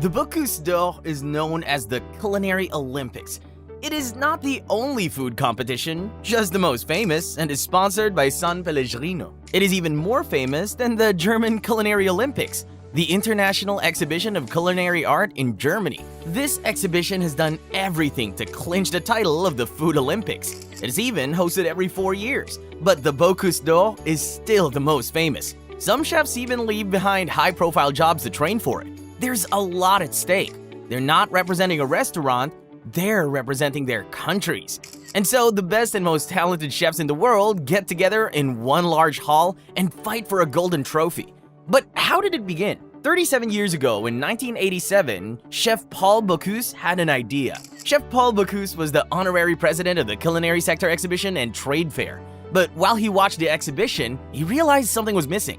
The Bocuse d'Or is known as the Culinary Olympics. It is not the only food competition, just the most famous, and is sponsored by San Pellegrino. It is even more famous than the German Culinary Olympics, the international exhibition of culinary art in Germany. This exhibition has done everything to clinch the title of the Food Olympics. It is even hosted every 4 years, but the Bocuse d'Or is still the most famous. Some chefs even leave behind high-profile jobs to train for it. There's a lot at stake. They're not representing a restaurant, they're representing their countries. And so the best and most talented chefs in the world get together in one large hall and fight for a golden trophy. But how did it begin? 37 years ago, in 1987, Chef Paul Bocuse had an idea. Chef Paul Bocuse was the honorary president of the Culinary Sector Exhibition and Trade Fair. But while he watched the exhibition, he realized something was missing.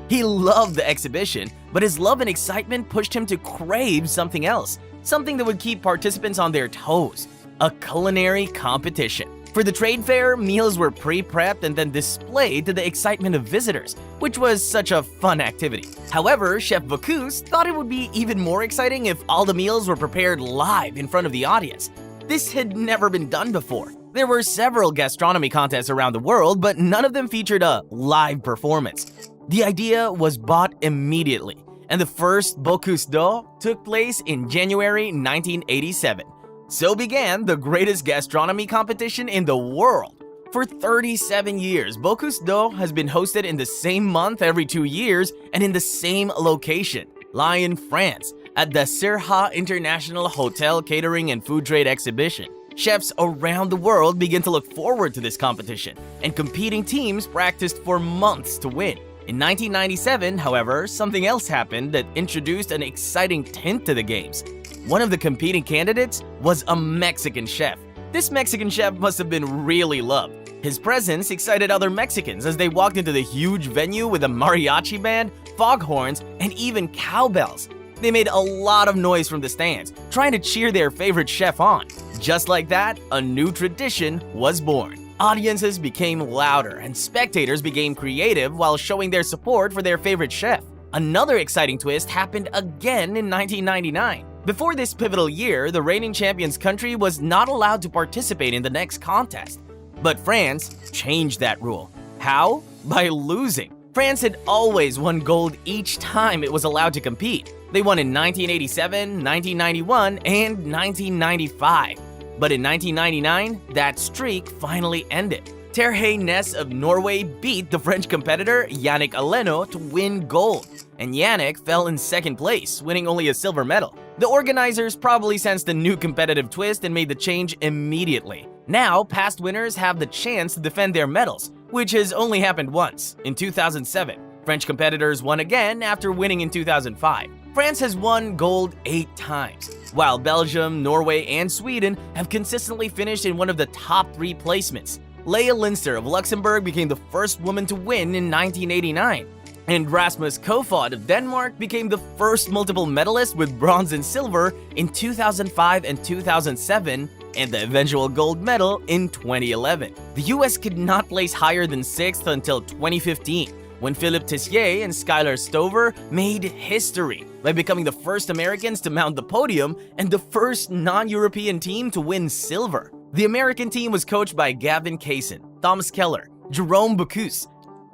He loved the exhibition, but his love and excitement pushed him to crave something else, something that would keep participants on their toes, a culinary competition. For the trade fair, meals were pre-prepped and then displayed to the excitement of visitors, which was such a fun activity. However, Chef Bocuse thought it would be even more exciting if all the meals were prepared live in front of the audience. This had never been done before. There were several gastronomy contests around the world, but none of them featured a live performance. The idea was bought immediately, and the first Bocuse d'Or took place in January 1987. So began the greatest gastronomy competition in the world. For 37 years, Bocuse d'Or has been hosted in the same month every 2 years and in the same location, lying in France, at the Sirha International Hotel Catering and Food Trade Exhibition. Chefs around the world begin to look forward to this competition, and competing teams practiced for months to win. In 1997, however, something else happened that introduced an exciting tint to the games. One of the competing candidates was a Mexican chef. This Mexican chef must have been really loved. His presence excited other Mexicans as they walked into the huge venue with a mariachi band, foghorns, and even cowbells. They made a lot of noise from the stands, trying to cheer their favorite chef on. Just like that, a new tradition was born. Audiences became louder and spectators became creative while showing their support for their favorite chef. Another exciting twist happened again in 1999. Before this pivotal year, the reigning champions country was not allowed to participate in the next contest. But France changed that rule. How? By losing. France had always won gold each time it was allowed to compete. They won in 1987, 1991, and 1995. But in 1999, that streak finally ended. Terje Ness of Norway beat the French competitor Yannick Aleno to win gold, and Yannick fell in second place, winning only a silver medal. The organizers probably sensed a new competitive twist and made the change immediately. Now, past winners have the chance to defend their medals, which has only happened once, in 2007. French competitors won again after winning in 2005. France has won gold 8 times, while Belgium, Norway, and Sweden have consistently finished in one of the top 3 placements. Leah Linster of Luxembourg became the first woman to win in 1989, and Rasmus Kofoed of Denmark became the first multiple medalist with bronze and silver in 2005 and 2007, and the eventual gold medal in 2011. The US could not place higher than 6th until 2015, when Philippe Tessier and Skylar Stover made history by becoming the first Americans to mount the podium and the first non-European team to win silver. The American team was coached by Gavin Kaysen, Thomas Keller, Jerome Bocuse,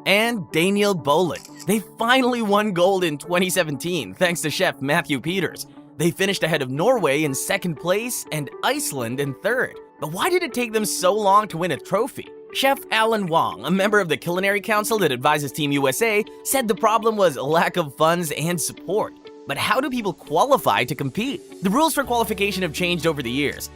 and Daniel Boland. They finally won gold in 2017 thanks to chef Matthew Peters. They finished ahead of Norway in 2nd place and Iceland in 3rd. But why did it take them so long to win a trophy? Chef Alan Wong, a member of the Culinary Council that advises Team USA, said the problem was lack of funds and support. But how do people qualify to compete? The rules for qualification have changed over the years.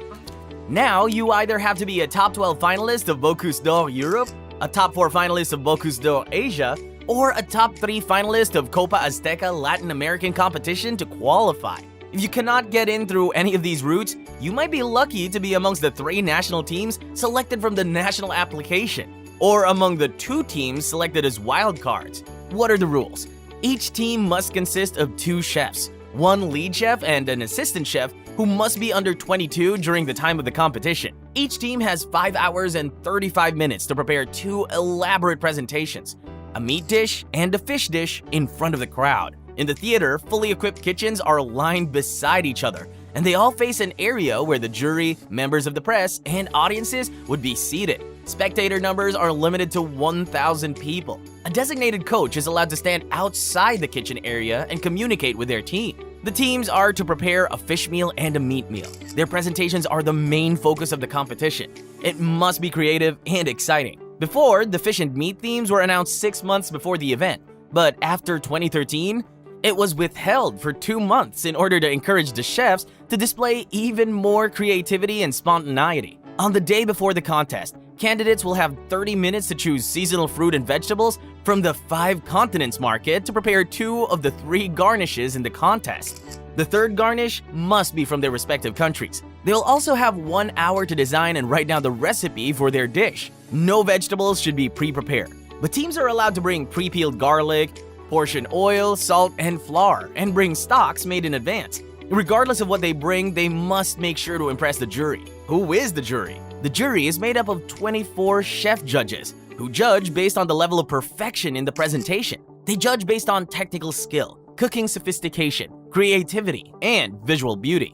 Now, you either have to be a top 12 finalist of Bocuse d'Or Europe, a top 4 finalist of Bocuse d'Or Asia, or a top 3 finalist of Copa Azteca Latin American competition to qualify. If you cannot get in through any of these routes, you might be lucky to be amongst the 3 national teams selected from the national application, or among the 2 teams selected as wildcards. What are the rules? Each team must consist of 2 chefs, 1 lead chef and an assistant chef who must be under 22 during the time of the competition. Each team has 5 hours and 35 minutes to prepare 2 elaborate presentations, a meat dish and a fish dish in front of the crowd. In the theater, fully equipped kitchens are lined beside each other, and they all face an area where the jury, members of the press, and audiences would be seated. Spectator numbers are limited to 1,000 people. A designated coach is allowed to stand outside the kitchen area and communicate with their team. The teams are to prepare a fish meal and a meat meal. Their presentations are the main focus of the competition. It must be creative and exciting. Before, the fish and meat themes were announced 6 months before the event, but after 2013, it was withheld for 2 months in order to encourage the chefs to display even more creativity and spontaneity. On the day before the contest, candidates will have 30 minutes to choose seasonal fruit and vegetables from the 5 continents market to prepare 2 of the 3 garnishes in the contest. The third garnish must be from their respective countries. They'll also have 1 hour to design and write down the recipe for their dish. No vegetables should be pre-prepared, but teams are allowed to bring pre-peeled garlic, portion oil, salt, and flour, and bring stocks made in advance. Regardless of what they bring, they must make sure to impress the jury. Who is the jury? The jury is made up of 24 chef judges who judge based on the level of perfection in the presentation. They judge based on technical skill, cooking sophistication, creativity, and visual beauty.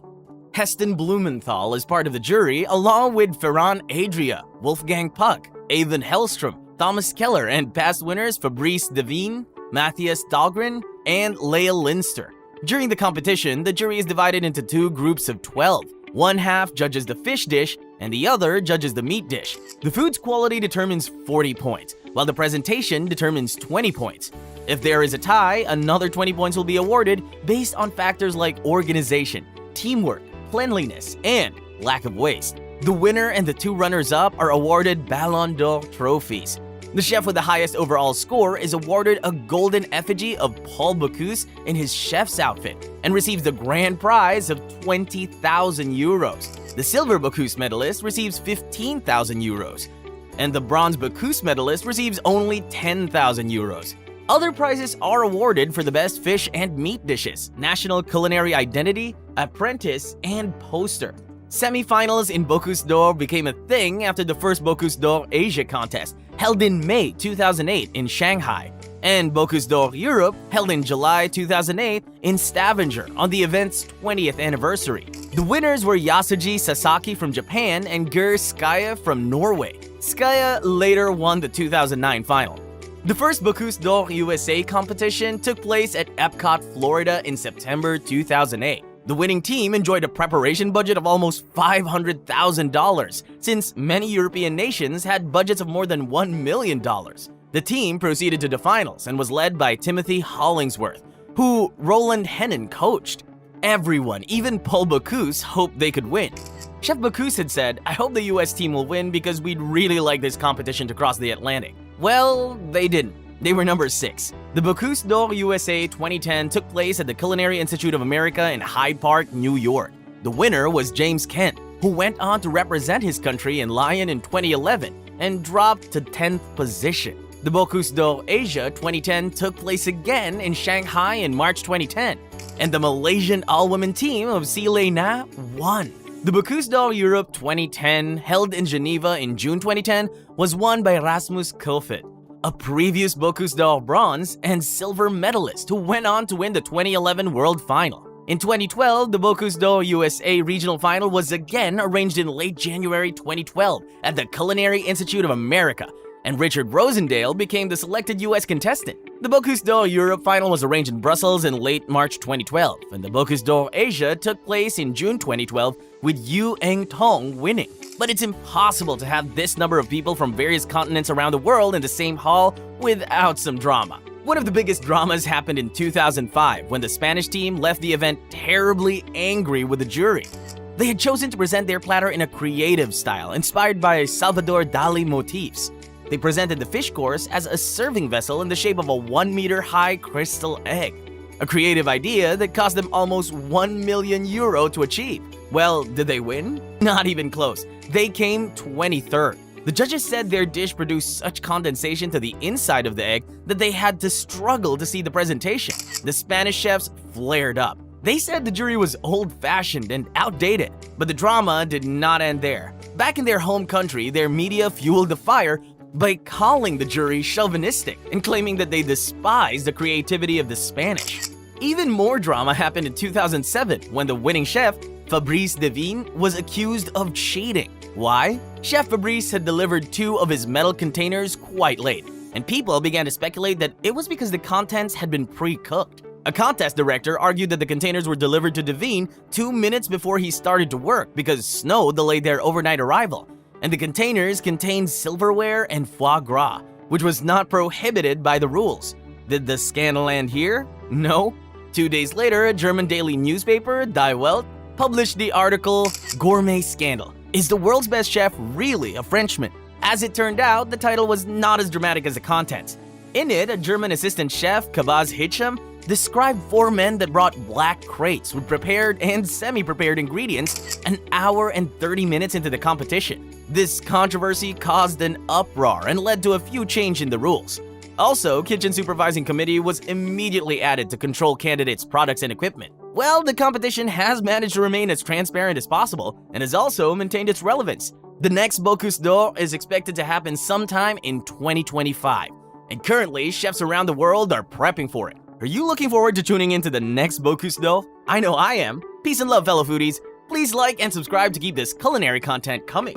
Heston Blumenthal is part of the jury along with Ferran Adria, Wolfgang Puck, Evan Hellstrom, Thomas Keller, and past winners Fabrice Devine, Matthias Dahlgren, and Leah Linster. During the competition, the jury is divided into 2 groups of 12. One half judges the fish dish, and the other judges the meat dish. The food's quality determines 40 points, while the presentation determines 20 points. If there is a tie, another 20 points will be awarded based on factors like organization, teamwork, cleanliness, and lack of waste. The winner and the 2 runners-up are awarded Ballon d'Or trophies. The chef with the highest overall score is awarded a golden effigy of Paul Bocuse in his chef's outfit and receives the grand prize of 20,000 euros. The silver Bocuse medalist receives 15,000 euros, and the bronze Bocuse medalist receives only 10,000 euros. Other prizes are awarded for the best fish and meat dishes, national culinary identity, apprentice, and poster. Semi-finals in Bocuse d'Or became a thing after the first Bocuse d'Or Asia contest, held in May 2008 in Shanghai, and Bocuse d'Or Europe, held in July 2008 in Stavanger on the event's 20th anniversary. The winners were Yasuji Sasaki from Japan and Geir Skaya from Norway. Skaya later won the 2009 final. The first Bocuse d'Or USA competition took place at Epcot, Florida in September 2008. The winning team enjoyed a preparation budget of almost $500,000, since many European nations had budgets of more than $1 million. The team proceeded to the finals and was led by Timothy Hollingsworth, who Roland Hennen coached. Everyone, even Paul Bocuse, hoped they could win. Chef Bocuse had said, "I hope the US team will win because we'd really like this competition to cross the Atlantic." Well, they didn't. They were number 6. The Bocuse d'Or USA 2010 took place at the Culinary Institute of America in Hyde Park, New York. The winner was James Kent, who went on to represent his country in Lyon in 2011 and dropped to 10th position. The Bocuse d'Or Asia 2010 took place again in Shanghai in March 2010, and the Malaysian all-women team of Sile Na won. The Bocuse d'Or Europe 2010, held in Geneva in June 2010, was won by Rasmus Kofoed, a previous Bocuse d'Or bronze and silver medalist who went on to win the 2011 World Final. In 2012, the Bocuse d'Or USA Regional Final was again arranged in late January 2012 at the Culinary Institute of America, and Richard Rosendale became the selected US contestant. The Bocuse d'Or Europe Final was arranged in Brussels in late March 2012, and the Bocuse d'Or Asia took place in June 2012 with Yu Eng Tong winning. But it's impossible to have this number of people from various continents around the world in the same hall without some drama. One of the biggest dramas happened in 2005 when the Spanish team left the event terribly angry with the jury. They had chosen to present their platter in a creative style inspired by Salvador Dali motifs. They presented the fish course as a serving vessel in the shape of a 1-meter-high crystal egg. A creative idea that cost them almost €1 million to achieve. Well, did they win? Not even close. They came 23rd. The judges said their dish produced such condensation to the inside of the egg that they had to struggle to see the presentation. The Spanish chefs flared up. They said the jury was old-fashioned and outdated, but the drama did not end there. Back in their home country, their media fueled the fire by calling the jury chauvinistic and claiming that they despise the creativity of the Spanish. Even more drama happened in 2007 when the winning chef, Fabrice Devine, was accused of cheating. Why? Chef Fabrice had delivered 2 of his metal containers quite late, and people began to speculate that it was because the contents had been pre-cooked. A contest director argued that the containers were delivered to Devine 2 minutes before he started to work because snow delayed their overnight arrival, and the containers contained silverware and foie gras, which was not prohibited by the rules. Did the scandal end here? No. 2 days later, a German daily newspaper, Die Welt, published the article, "Gourmet Scandal. Is the world's best chef really a Frenchman?" As it turned out, the title was not as dramatic as the contents. In it, a German assistant chef, Kabaz Hitcham, described 4 men that brought black crates with prepared and semi-prepared ingredients an hour and 30 minutes into the competition. This controversy caused an uproar and led to a few changes in the rules. Also, Kitchen Supervising Committee was immediately added to control candidates' products and equipment. Well, the competition has managed to remain as transparent as possible and has also maintained its relevance. The next Bocuse d'Or is expected to happen sometime in 2025, and currently, chefs around the world are prepping for it. Are you looking forward to tuning into the next Bocuse d'Or? I know I am. Peace and love, fellow foodies. Please like and subscribe to keep this culinary content coming.